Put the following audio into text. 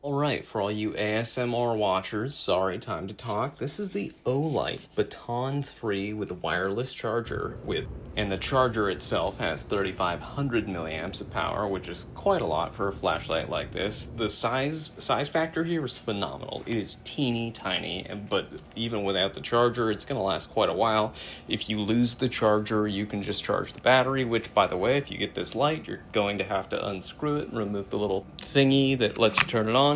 Alright, for all you ASMR watchers, sorry, time to talk. This is the Olight Baton 3 with a wireless charger and the charger itself has 3500 milliamps of power, which is quite a lot for a flashlight like this. The size factor here is phenomenal. It is teeny tiny, but even without the charger, it's going to last quite a while. If you lose the charger, you can just charge the battery, which, by the way, if you get this light, you're going to have to unscrew it and remove the little thingy that lets you turn it on.